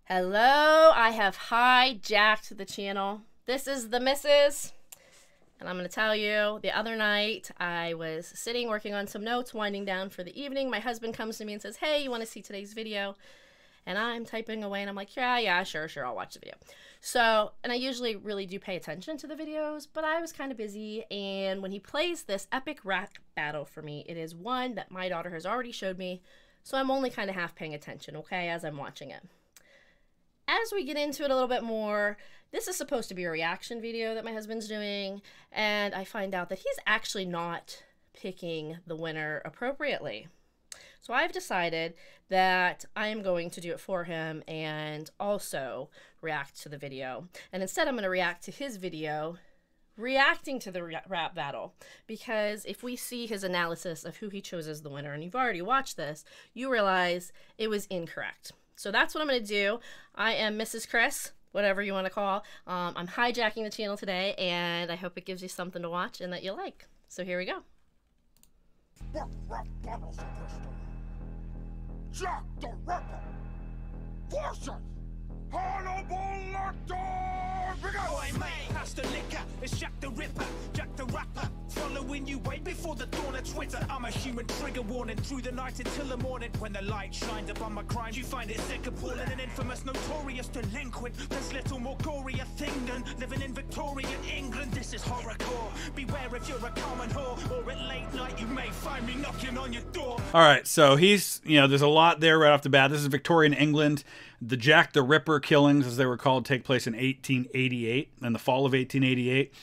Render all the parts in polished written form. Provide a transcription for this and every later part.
Hello, I have hijacked the channel. This is the missus, and I'm going to tell you, the other night I was sitting working on some notes, winding down for the evening. My husband comes to me and says, hey, you want to see today's video? And I'm typing away and I'm like, yeah, sure, I'll watch the video. So, and I usually really do pay attention to the videos, but I was kind of busy. And when he plays this epic rap battle for me, it is one that my daughter has already showed me. So I'm only kind of half paying attention, okay, as I'm watching it. As we get into it a little bit more, this is supposed to be a reaction video that my husband's doing, and I find out that he's actually not picking the winner appropriately. So I've decided that I am going to do it for him and also react to the video. And instead I'm going to react to his video reacting to the rap battle, because if we see his analysis of who he chose as the winner, and you've already watched this, you realize it was incorrect. So that's what I'm going to do. I am Mrs. Chris, whatever you want to call. I'm hijacking the channel today, and I hope it gives you something to watch and that you like. So here we go. What rap battles are this one? Jack the Ripper versus Hannibal Lecter! Big up! Boy, mate, Pastor Liquor, it's Jack the Ripper, Jack the Rapper. Following you way before the dawn of Twitter. I'm a human trigger warning through the night until the morning. When the light shines upon my crimes, you find it sick, appalling, an infamous, notorious delinquent. There's little more gory a thing than living in Victorian England. This is horrorcore. Beware if you're a common whore, or at late night you may find me knocking on your door. All right, so he's, there's a lot there right off the bat. This is Victorian England. The Jack the Ripper killings, as they were called, take place in 1888, in the fall of 1888.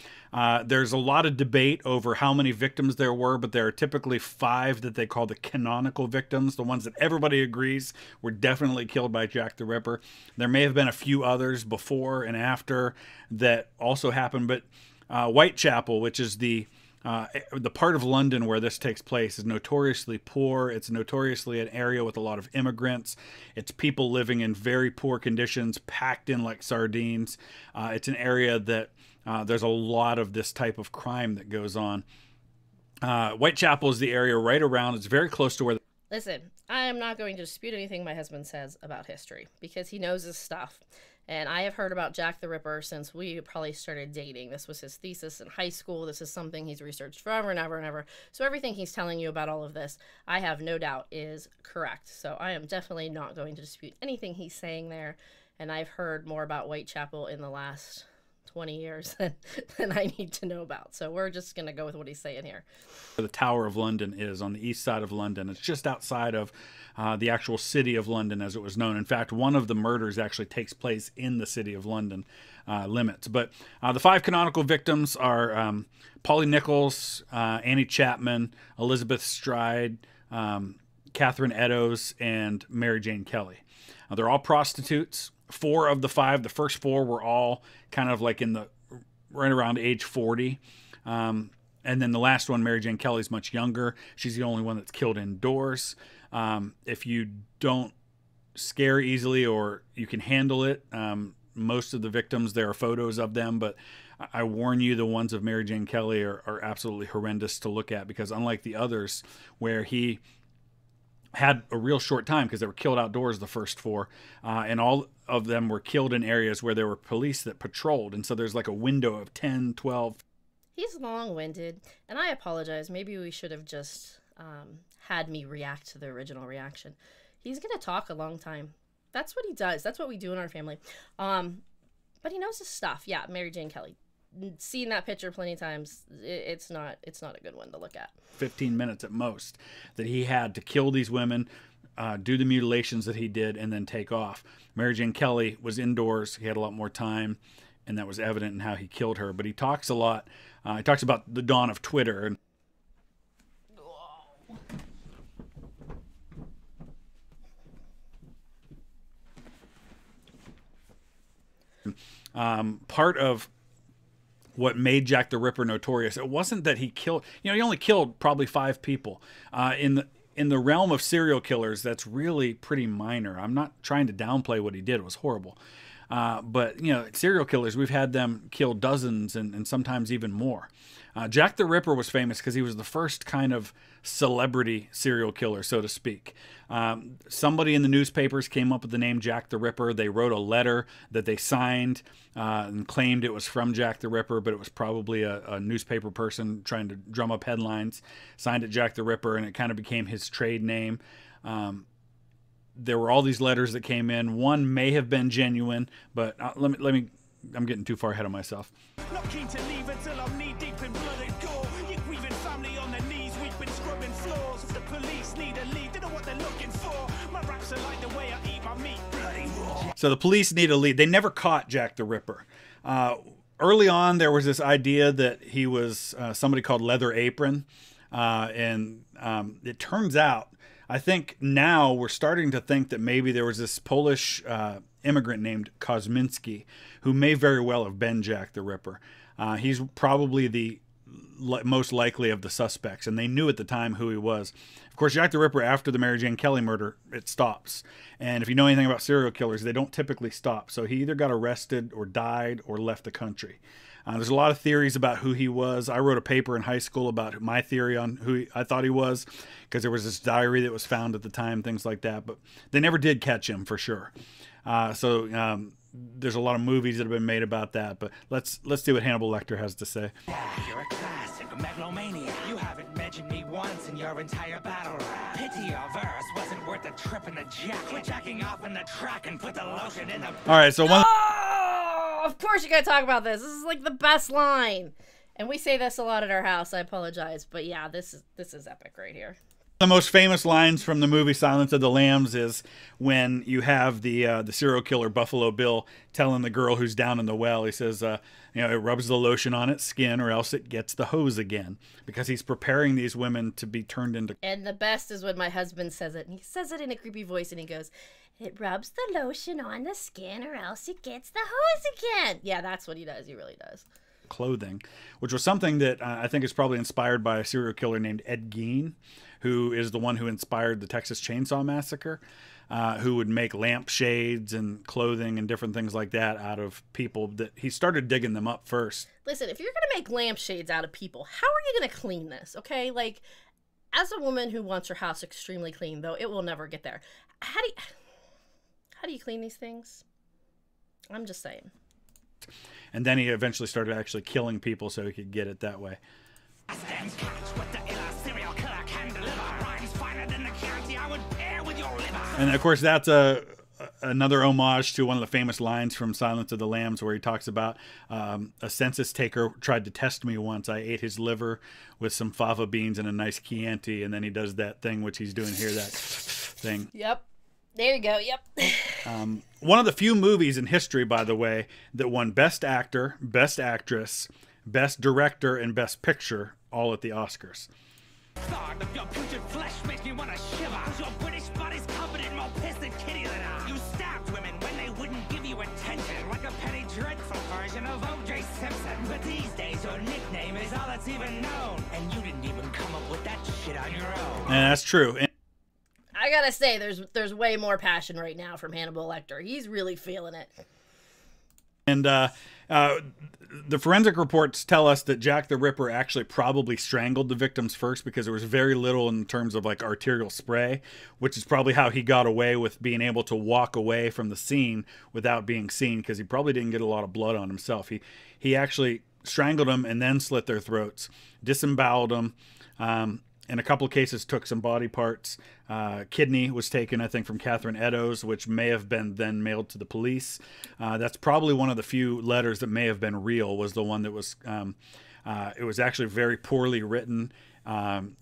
There's a lot of debate over how many victims there were, but there are typically 5 that they call the canonical victims, the ones that everybody agrees were definitely killed by Jack the Ripper. There may have been a few others before and after that also happened, but Whitechapel, which is the part of London where this takes place, is notoriously poor. It's notoriously an area with a lot of immigrants. It's people living in very poor conditions, packed in like sardines. It's an area that there's a lot of this type of crime that goes on. Whitechapel is the area right around. It's very close to where... Listen, I am not going to dispute anything my husband says about history, because he knows his stuff. And I have heard about Jack the Ripper since we probably started dating. This was his thesis in high school. This is something he's researched forever and ever and ever. So everything he's telling you about all of this, I have no doubt is correct. So I am definitely not going to dispute anything he's saying there. And I've heard more about Whitechapel in the last 20 years than I need to know about. So we're just going to go with what he's saying here. The Tower of London is on the east side of London. It's just outside of the actual city of London as it was known. In fact, one of the murders actually takes place in the city of London limits. But the 5 canonical victims are Polly Nichols, Annie Chapman, Elizabeth Stride, Catherine Eddowes, and Mary Jane Kelly. They're all prostitutes. 4 of the 5, the first 4 were all kind of like in the right around age 40. And then the last one, Mary Jane Kelly, is much younger. She's the only one that's killed indoors. If you don't scare easily or you can handle it, most of the victims, there are photos of them, but I warn you, the ones of Mary Jane Kelly are absolutely horrendous to look at, because unlike the others where he had a real short time, because they were killed outdoors, the first 4, and all of them were killed in areas where there were police that patrolled, and so there's like a window of 10, 12. He's long-winded, and I apologize. Maybe we should have just had me react to the original reaction. He's going to talk a long time. That's what he does. That's what we do in our family. But he knows his stuff. Yeah, Mary Jane Kelly. Seen that picture plenty of times. It's not a good one to look at. 15 minutes at most that he had to kill these women, do the mutilations that he did, and then take off. Mary Jane Kelly was indoors. He had a lot more time, and that was evident in how he killed her. But he talks a lot. He talks about the dawn of Twitter. And part of what made Jack the Ripper notorious, it wasn't that he killed, he only killed probably 5 people. In the realm of serial killers, that's really pretty minor. I'm not trying to downplay what he did. It was horrible. But, you know, serial killers, we've had them kill dozens and sometimes even more. Jack the Ripper was famous because he was the first kind of celebrity serial killer, so to speak. Somebody in the newspapers came up with the name Jack the Ripper. They wrote a letter that they signed and claimed it was from Jack the Ripper, but it was probably a newspaper person trying to drum up headlines, signed it Jack the Ripper, and it kind of became his trade name. There were all these letters that came in. One may have been genuine, but let me I'm getting too far ahead of myself. Not keen to leave until I'm knee deep in blood and gore. Your grieving family on their knees, we've been scrubbing floors. If the police need a lead, they know what they're looking for. My raps are like the way I eat my meat, bloody raw. So the police need a lead. They never caught Jack the Ripper. Early on, there was this idea that he was somebody called Leather Apron. And it turns out, I think now we're starting to think that maybe there was this Polish immigrant named Kosminski who may very well have been Jack the Ripper. He's probably the most likely of the suspects, and they knew at the time who he was. Of course, Jack the Ripper, after the Mary Jane Kelly murder, it stops. And if you know anything about serial killers, they don't typically stop. So he either got arrested or died or left the country. There's a lot of theories about who he was. I wrote a paper in high school about my theory on who I thought he was, because there was this diary that was found at the time, things like that. But they never did catch him for sure. There's a lot of movies that have been made about that. But let's see what Hannibal Lecter has to say. You're a classic megalomaniac. You haven't mentioned me once in your entire battle rap. Pity your verse wasn't worth the trip in the jacket. Quit jacking off in the track and put the lotion in the... All right, so one... Oh, of course you gotta talk about this. This is like the best line. And we say this a lot at our house. I apologize. But yeah, this is epic right here. The most famous lines from the movie Silence of the Lambs is when you have the serial killer Buffalo Bill telling the girl who's down in the well, he says, it rubs the lotion on its skin or else it gets the hose again, because he's preparing these women to be turned into... And the best is when my husband says it, and he says it in a creepy voice, and he goes, it rubs the lotion on the skin or else it gets the hose again. Yeah, that's what he does. He really does. Clothing, which was something that I think is probably inspired by a serial killer named Ed Gein, who is the one who inspired the Texas Chainsaw Massacre, who would make lampshades and clothing and different things like that out of people. That he started digging them up first. Listen, if you're going to make lampshades out of people, how are you going to clean this, okay? Like, as a woman who wants her house extremely clean, though, it will never get there. How do you clean these things? I'm just saying. And then he eventually started actually killing people so he could get it that way. And of course, that's another homage to one of the famous lines from Silence of the Lambs, where he talks about a census taker tried to test me once. I ate his liver with some fava beans and a nice Chianti, and then he does that thing which he's doing here, that thing. Yep. There you go. Yep. One of the few movies in history, by the way, that won Best Actor, Best Actress, Best Director, and Best Picture, all at the Oscars. Thought of your putrid flesh makes me want to shiver. Cause your British body's covered in more piss than kitty litter. You stabbed women when they wouldn't give you attention, like a Penny Dreadful version of O.J. Simpson. But these days your nickname is all that's even known, and you didn't even come up with that shit on your own. And that's true. I gotta say, there's way more passion right now from Hannibal Lecter. He's really feeling it. And the forensic reports tell us that Jack the Ripper actually probably strangled the victims first, because there was very little in terms of like arterial spray, which is probably how he got away with being able to walk away from the scene without being seen, because he probably didn't get a lot of blood on himself. He actually strangled them and then slit their throats, disemboweled them. In a couple of cases, took some body parts. Kidney was taken, I think, from Catherine Eddowes, which may have been then mailed to the police. That's probably one of the few letters that may have been real, was the one that was, it was actually very poorly written.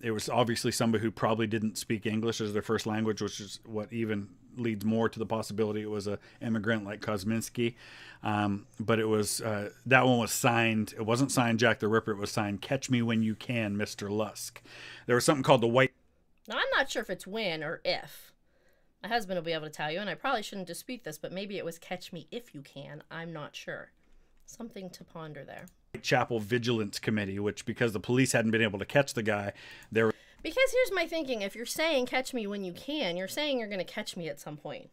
It was obviously somebody who probably didn't speak English as their first language, which is what even leads more to the possibility it was an immigrant like Kosminski. But it was, that one was signed, it wasn't signed Jack the Ripper, it was signed Catch Me When You Can, Mr. Lusk. There was something called the White... Now, I'm not sure if it's when or if. My husband will be able to tell you, and I probably shouldn't dispute this, but maybe it was Catch Me If You Can. I'm not sure. Something to ponder there. Chapel Vigilance Committee, which, because the police hadn't been able to catch the guy, there... Because here's my thinking. If you're saying catch me when you can, you're saying you're going to catch me at some point.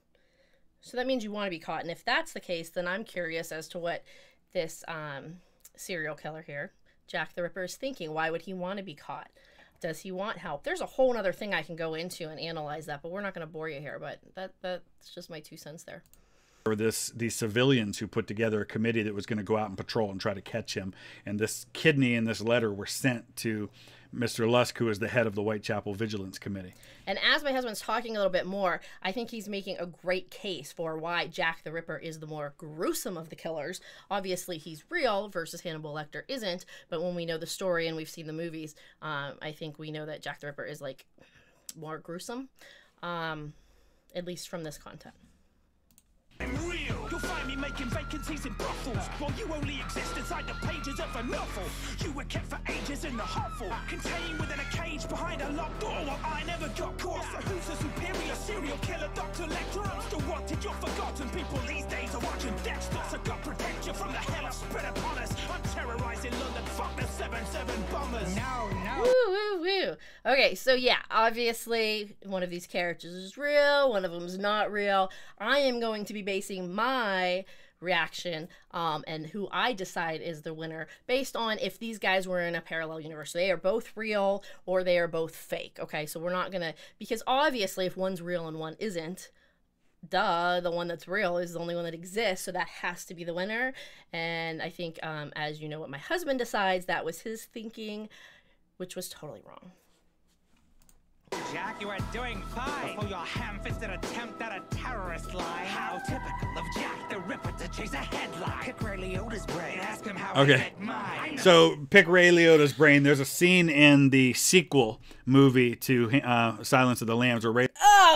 So that means you want to be caught. And if that's the case, then I'm curious as to what this serial killer here, Jack the Ripper, is thinking. Why would he want to be caught? Does he want help? There's a whole other thing I can go into and analyze that, but we're not going to bore you here. But that's just my 2 cents there. Or these civilians who put together a committee that was going to go out and patrol and try to catch him. And this kidney and this letter were sent to Mr. Lusk, who is the head of the Whitechapel Vigilance Committee. And as my husband's talking a little bit more, I think he's making a great case for why Jack the Ripper is the more gruesome of the killers. Obviously, he's real versus Hannibal Lecter isn't. But when we know the story and we've seen the movies, I think we know that Jack the Ripper is, like, more gruesome, at least from this content. I'm real. You'll find me making vacancies in brothels, while you only exist inside the pages of a novel. You were kept for ages in the hovel, contained within a cage behind a locked door. Well, I never got caught. So who's the superior serial killer, Dr. Lecter? I'm still wanted. You're forgotten. People these days are watching Dexter, so God protect you from the hell I've spread upon us. I'm terrorizing London. Fuck the 77 bombers. No. Woo, woo, woo. Okay, so yeah, obviously one of these characters is real, one of them is not real. I am going to be basing my reaction and who I decide is the winner based on if these guys were in a parallel universe. They are both real or they are both fake. Okay, so we're not gonna, because obviously if one's real and one isn't, duh, the one that's real is the only one that exists, so that has to be the winner. And I think as you know what my husband decides, that was his thinking, which was totally wrong. Jack, you are doing fine before your ham-fisted attempt at a terrorist line. How typical of Jack the Ripper to chase a headline. Pick Ray Liotta's brain. Ask him how I get mine. So pick Ray Liotta's brain. There's a scene in the sequel movie to Silence of the Lambs where Ray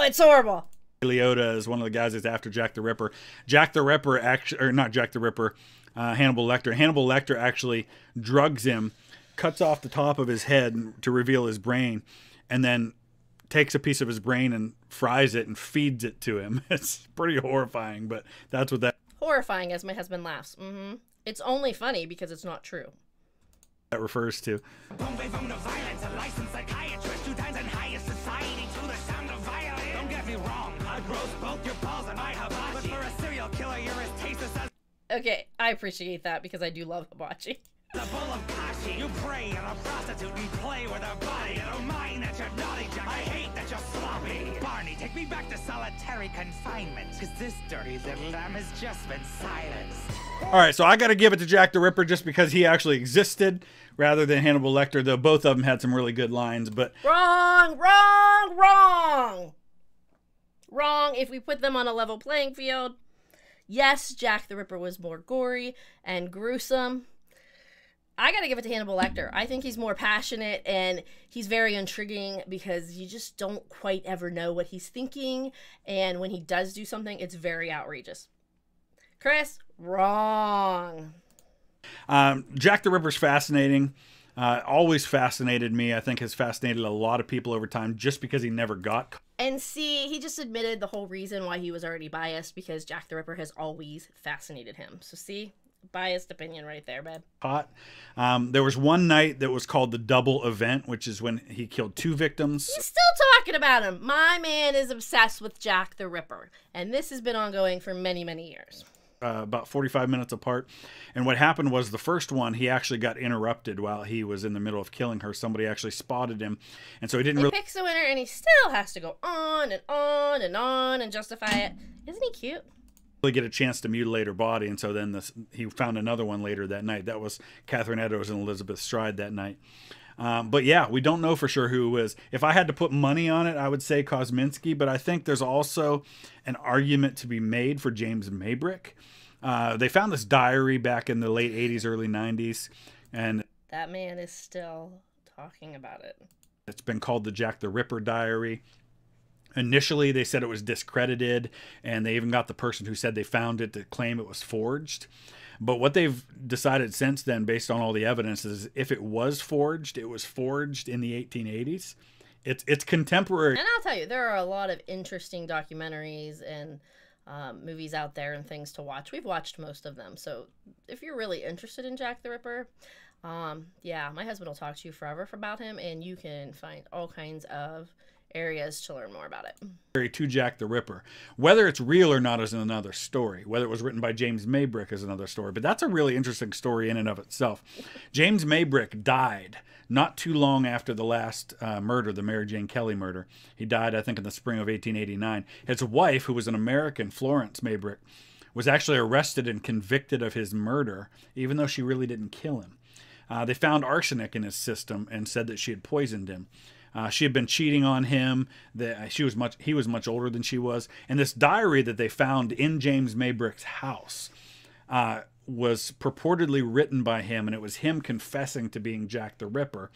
it's horrible. Liotta is one of the guys that's after Jack the Ripper. Jack the Ripper actually, or not Jack the Ripper, Hannibal Lecter. Hannibal Lecter actually drugs him, cuts off the top of his head to reveal his brain, and then takes a piece of his brain and fries it and feeds it to him. It's pretty horrifying, but that's what that... Horrifying, as my husband laughs. It's only funny because it's not true. That refers to. Don't get me wrong, I'd roast both your balls and I hibachi. But for a serial killer, you're as tasteless as... Okay, I appreciate that because I do love hibachi. The bull of Kashi. You prey on a prostitute and play with her body. You don't mind that you're naughty, Jack. I hate that you're sloppy. Barney, take me back to solitary confinement. Cause this dirty little lamb has just been silenced. All right, so I got to give it to Jack the Ripper just because he actually existed rather than Hannibal Lecter, though both of them had some really good lines. But wrong, wrong, wrong. Wrong if we put them on a level playing field. Yes, Jack the Ripper was more gory and gruesome. I gotta give it to Hannibal Lecter. I think he's more passionate and he's very intriguing because you just don't quite ever know what he's thinking. And when he does do something, it's very outrageous. Chris, wrong. Jack the Ripper's fascinating. Always fascinated me. I think has fascinated a lot of people over time just because he never got caught. And see, he just admitted the whole reason why he was already biased because Jack the Ripper has always fascinated him. So see? Biased opinion right there, babe. Hot. There was one night that was called the double event, which is when he killed 2 victims. He's still talking about him. My man is obsessed with Jack the Ripper. And this has been ongoing for many, many years. About 45 minutes apart. And what happened was the first one, he actually got interrupted while he was in the middle of killing her. Somebody actually spotted him. And so he didn't really... He picks the winner and he still has to go on and on and on and justify it. Isn't he cute? Get a chance to mutilate her body, and so then he found another one later that night. That was Catherine Eddowes and Elizabeth Stride that night. But yeah, we don't know for sure who it was. If I had to put money on it, I would say Kosminski, but I think there's also an argument to be made for James Maybrick. They found this diary back in the late 80s, early 90s, and that man is still talking about it. It's been called the Jack the Ripper diary. Initially, they said it was discredited, and they even got the person who said they found it to claim it was forged. But what they've decided since then, based on all the evidence, is if it was forged, it was forged in the 1880s. It's contemporary. And I'll tell you, there are a lot of interesting documentaries and movies out there and things to watch. We've watched most of them. So if you're really interested in Jack the Ripper, yeah, my husband will talk to you forever about him, and you can find all kinds of areas to learn more about it. To Jack the Ripper. Whether it's real or not is another story. Whether it was written by James Maybrick is another story. But that's a really interesting story in and of itself. James Maybrick died not too long after the last murder, the Mary Jane Kelly murder. He died, I think, in the spring of 1889. His wife, who was an American, Florence Maybrick, was actually arrested and convicted of his murder, even though she really didn't kill him. They found arsenic in his system and said that she had poisoned him. She had been cheating on him. He was much older than she was. And this diary that they found in James Maybrick's house was purportedly written by him, and it was him confessing to being Jack the Ripper.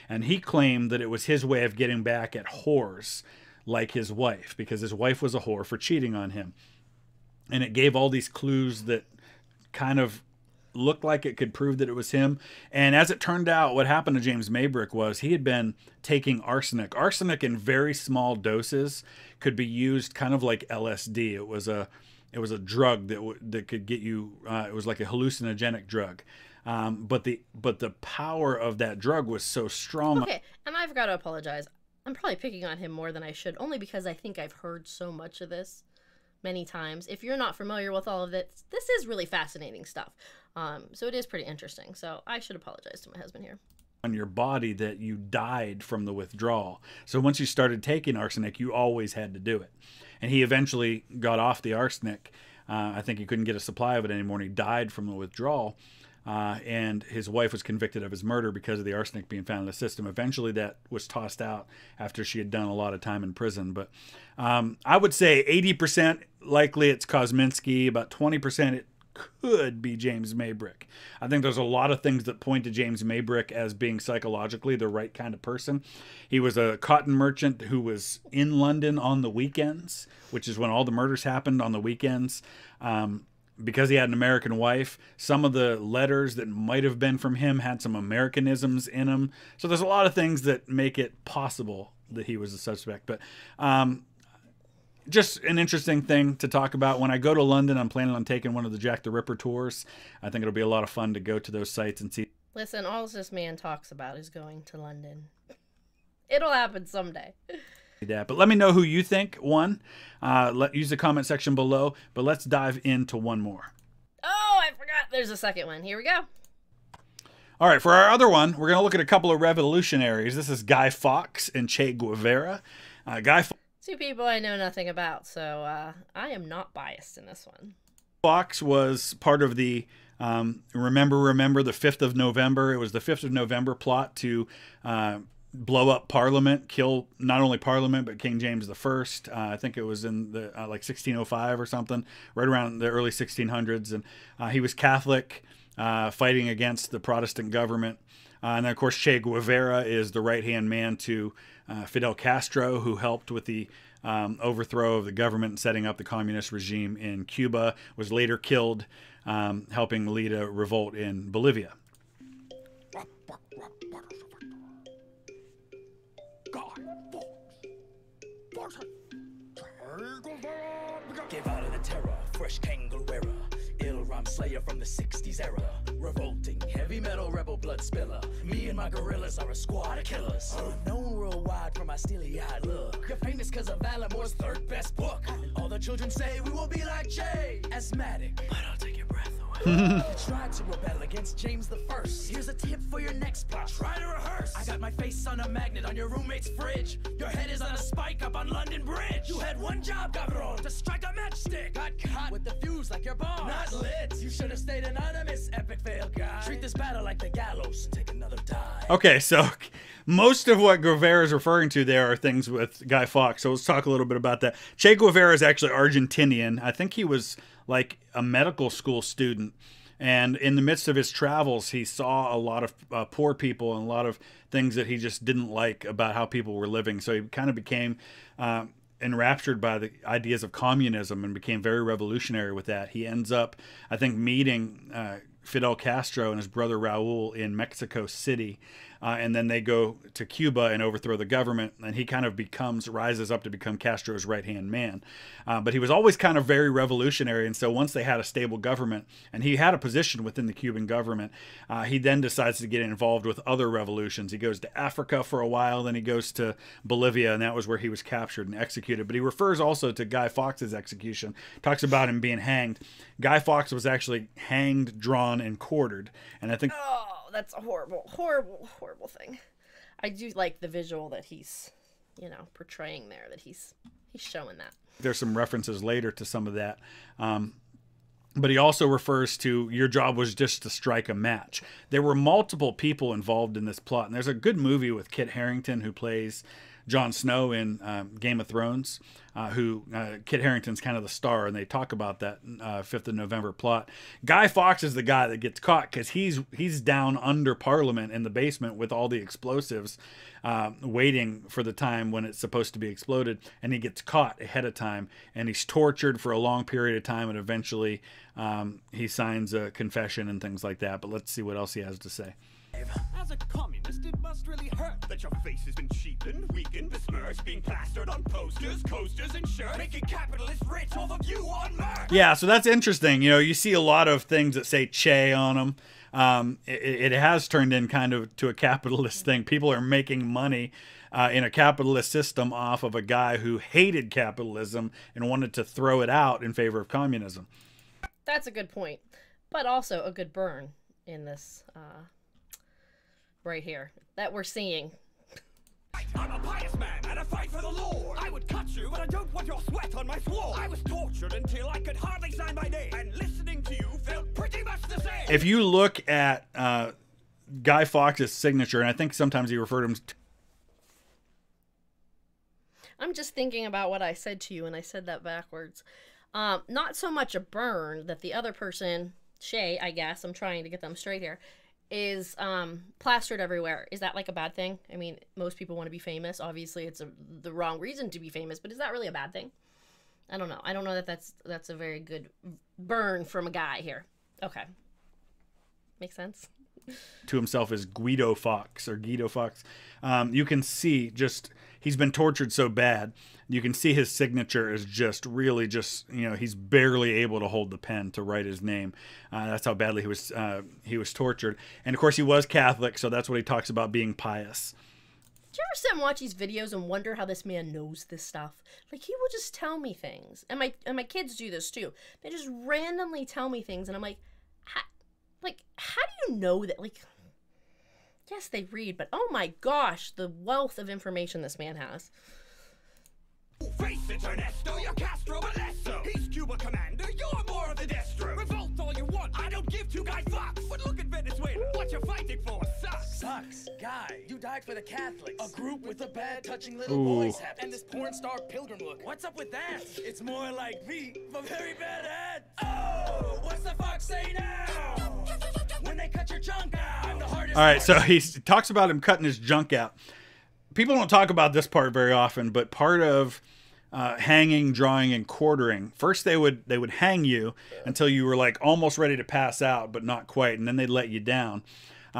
And he claimed that it was his way of getting back at whores like his wife, because his wife was a whore for cheating on him. And it gave all these clues that kind of looked like it could prove that it was him. And as it turned out, what happened to James Maybrick was he had been taking arsenic. Arsenic in very small doses could be used kind of like LSD. It was a drug that could get you. It was like a hallucinogenic drug. But the power of that drug was so strong. Okay, and I forgot to apologize. I'm probably picking on him more than I should, only because I think I've heard so much of this many times. If you're not familiar with all of this, this is really fascinating stuff. So it is pretty interesting. So I should apologize to my husband here. On your body that you died from the withdrawal. So once you started taking arsenic, you always had to do it. And he eventually got off the arsenic. I think he couldn't get a supply of it anymore, and he died from the withdrawal. And his wife was convicted of his murder because of the arsenic being found in the system. Eventually that was tossed out after she had done a lot of time in prison. But I would say 80% likely it's Kosminski, about 20% it could be James Maybrick. I think there's a lot of things that point to James Maybrick as being psychologically the right kind of person. He was a cotton merchant who was in London on the weekends, which is when all the murders happened, on the weekends. Because he had an American wife, some of the letters that might have been from him had some Americanisms in them. So there's a lot of things that make it possible that he was a suspect. But just an interesting thing to talk about. When I go to London, I'm planning on taking one of the Jack the Ripper tours. I think it'll be a lot of fun to go to those sites and see. Listen, all this man talks about is going to London. It'll happen someday. That. But let me know who you think won. Use the comment section below. But let's dive into one more. Oh, I forgot. There's a second one. Here we go. All right, for our other one, we're going to look at a couple of revolutionaries. This is Guy Fawkes and Che Guevara. Two people I know nothing about, so I am not biased in this one. Fawkes was part of the remember the 5th of November. It was the 5th of November plot to blow up Parliament, kill not only Parliament but King James I. I think it was in the like 1605 or something, right around the early 1600s. And he was Catholic, fighting against the Protestant government. And then, of course, Che Guevara is the right-hand man to Fidel Castro, who helped with the overthrow of the government and setting up the communist regime in Cuba, was later killed, helping lead a revolt in Bolivia. Guevara the terror, fresh kangaroo, ill rhyme slayer from the 60s era, revolting heavy metal rebel blood spiller. Me and my gorillas are a squad of killers, known worldwide for my steely-eyed look. You're famous cause of Alan Moore's third best book, and all the children say we will be like Che, asthmatic, but I'll take your breath away. Try to rebel against James I. Here's a tip for your next plot. Try to rehearse. I got my face on a magnet on your roommate's fridge. Your head is on a spike up on London Bridge. You had one job, cabron, to strike a matchstick. Got caught with the fuse like your boss. Not lit. You should have stayed anonymous, epic fail guy. Treat this battle like the gallows and take another dive. Okay, so most of what Guevara is referring to there are things with Guy Fawkes. So let's talk a little bit about that. Che Guevara is actually Argentinian. I think he was like a medical school student, and in the midst of his travels he saw a lot of poor people and a lot of things that he just didn't like about how people were living. So he kind of became enraptured by the ideas of communism and became very revolutionary with that. He ends up, I think, meeting Fidel Castro and his brother Raul in Mexico City, and then they go to Cuba and overthrow the government, and he kind of rises up to become Castro's right-hand man. But he was always kind of very revolutionary, and so once they had a stable government, and he had a position within the Cuban government, he then decides to get involved with other revolutions. He goes to Africa for a while, then he goes to Bolivia, and that was where he was captured and executed. But he refers also to Guy Fawkes' execution, talks about him being hanged. Guy Fawkes was actually hanged, drawn, and quartered, and I think... Oh, that's a horrible, horrible, horrible thing. I do like the visual that he's, you know, portraying there, that he's showing that. There's some references later to some of that. But he also refers to, your job was just to strike a match. There were multiple people involved in this plot. And there's a good movie with Kit Harington, who plays Jon Snow in Game of Thrones, Kit Harington's kind of the star, and they talk about that 5th of November plot. Guy Fawkes is the guy that gets caught because he's down under Parliament in the basement with all the explosives, waiting for the time when it's supposed to be exploded, and he gets caught ahead of time, and he's tortured for a long period of time, and eventually he signs a confession and things like that. But let's see what else he has to say. As a communist, it must really hurt that your face has been cheapened, weakened, besmirched, being plastered on posters, coasters, and shirts, making capitalists rich off of you on Mars. Yeah, so that's interesting. You know, you see a lot of things that say Che on them. It has turned in kind of to a capitalist thing. People are making money in a capitalist system off of a guy who hated capitalism and wanted to throw it out in favor of communism. That's a good point, but also a good burn in this right here that we're seeing. I'm a pious man and I fight for the Lord. I would cut you, but I don't want your sweat on my sword. I was tortured until I could hardly sign my name, and listening to you felt pretty much the same. If you look at Guy Fawkes' signature, and I think sometimes he referred to him... I'm just thinking about what I said to you, and I said that backwards. Not so much a burn that the other person, Che, I guess, I'm trying to get them straight here, is plastered everywhere. Is that like a bad thing? I mean, most people want to be famous. Obviously, it's the wrong reason to be famous, but is that really a bad thing? I don't know. I don't know that that's a very good burn from a guy here. Okay. Makes sense. To himself as Guido Fawkes or Guido Fawkes. You can see just, he's been tortured so bad. You can see his signature is just really just, you know, he's barely able to hold the pen to write his name. That's how badly he was tortured. And of course he was Catholic, so that's what he talks about, being pious. Do you ever sit and watch these videos and wonder how this man knows this stuff? Like, he will just tell me things. And my kids do this too. They just randomly tell me things, and I'm like, how do you know that? Like, yes, they read, but oh my gosh, the wealth of information this man has. Face it, Ernesto, you're Castro, but less so. He's Cuba commander, you're more of the destro. Revolt all you want, I don't give two Guy Fawkes. But look at Venezuela, what you're fighting for sucks. Sucks. Guy, you died for the Catholics. A group with a bad, touching little boys habit. And this porn star pilgrim look. What's up with that? It's more like me, but very bad at. Oh, what's the Fox say now? When they cut your junk out, I'm the hardest. All right, so he talks about him cutting his junk out. People don't talk about this part very often, but part of hanging, drawing, and quartering. First, they would hang you until you were like almost ready to pass out, but not quite, and then they'd let you down.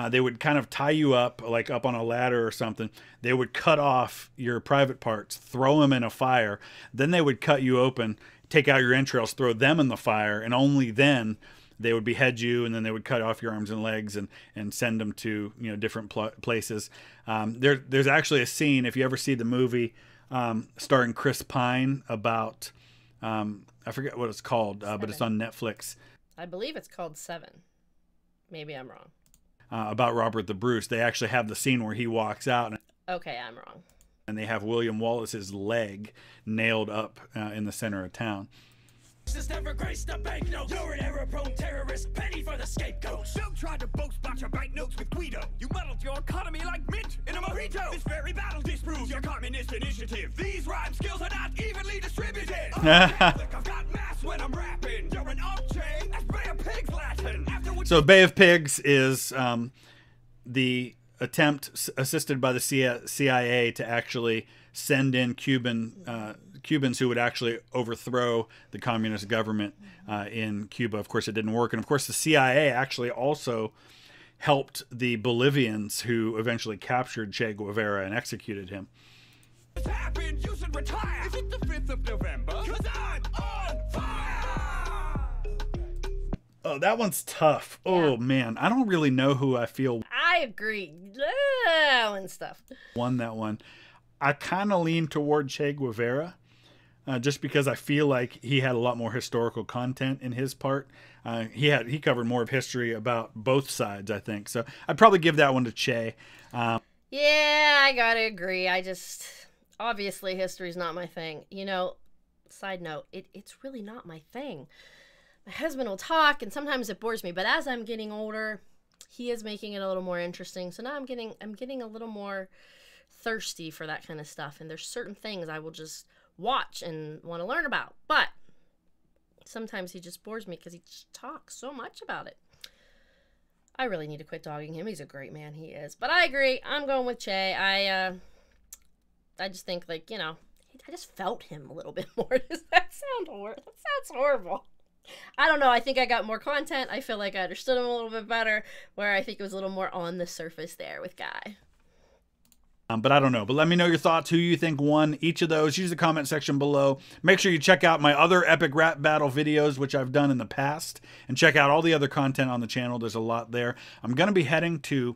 They would kind of tie you up, like up on a ladder or something. They would cut off your private parts, throw them in a fire. Then they would cut you open, take out your entrails, throw them in the fire, and only then they would behead you, and then they would cut off your arms and legs and send them to, you know, different places. There's actually a scene, if you ever see the movie starring Chris Pine about, I forget what it's called, but it's on Netflix. I believe it's called Seven. Maybe I'm wrong. About Robert the Bruce. They actually have the scene where he walks out. Okay, I'm wrong. And they have William Wallace's leg nailed up in the center of town. This never graced a banknote. You're an error-prone terrorist, penny for the scapegoat. Don't try to boast about your banknotes with Guido. You muddled your economy like mint in a mojito. This very battle disproves your communist initiative. These rhyme skills are not evenly distributed. I've got mass when I'm rapping. You're an up-chain, that's Bay of Pigs Latin. So Bay of Pigs is the attempt, assisted by the CIA, to actually send in Cubans who would actually overthrow the communist government in Cuba. Of course, it didn't work. And of course, the CIA actually also helped the Bolivians who eventually captured Che Guevara and executed him. It's happened, you should retire. Is it the 5th of November? 'Cause I'm on fire! Oh, that one's tough. Oh, man. I don't really know who I feel I agree. That one's tough. won that one. I kind of lean toward Che Guevara. Just because I feel like he had a lot more historical content in his part. He covered more of history about both sides, I think. So I'd probably give that one to Che. Yeah, I gotta agree. Obviously history's not my thing. You know, side note, it's really not my thing. My husband will talk and sometimes it bores me, but as I'm getting older, he is making it a little more interesting. So now I'm getting a little more thirsty for that kind of stuff. And there's certain things I will just watch and want to learn about, but sometimes he just bores me because he just talks so much about it. I really need to quit dogging him. He's a great man, he is. But I agree, I'm going with Che. I just think, like, you know, I just felt him a little bit more. Does that sound horrible? That sounds horrible. I don't know, I think I got more content. I feel like I understood him a little bit better, where I think it was a little more on the surface there with Guy. But I don't know. But let me know your thoughts, who you think won each of those. Use the comment section below. Make sure you check out my other epic rap battle videos, which I've done in the past. And check out all the other content on the channel. There's a lot there. I'm going to be heading to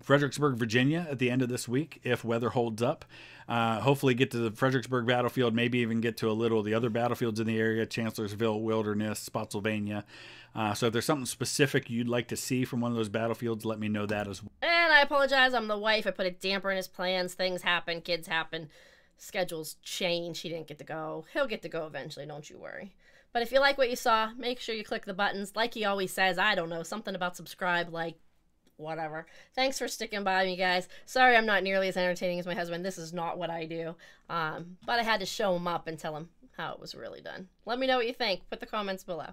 Fredericksburg, Virginia at the end of this week, if weather holds up. Hopefully get to the Fredericksburg battlefield, maybe even get to a little of the other battlefields in the area, Chancellorsville, Wilderness, Spotsylvania. So if there's something specific you'd like to see from one of those battlefields, let me know that as well. And I apologize, I'm the wife. I put a damper in his plans. Things happen, kids happen, schedules change. He didn't get to go. He'll get to go eventually, don't you worry. But if you like what you saw, make sure you click the buttons. Like he always says, I don't know, something about subscribe, like, whatever. Thanks for sticking by me, guys. Sorry I'm not nearly as entertaining as my husband. This is not what I do. But I had to show him up and tell him how it was really done. Let me know what you think. Put the comments below.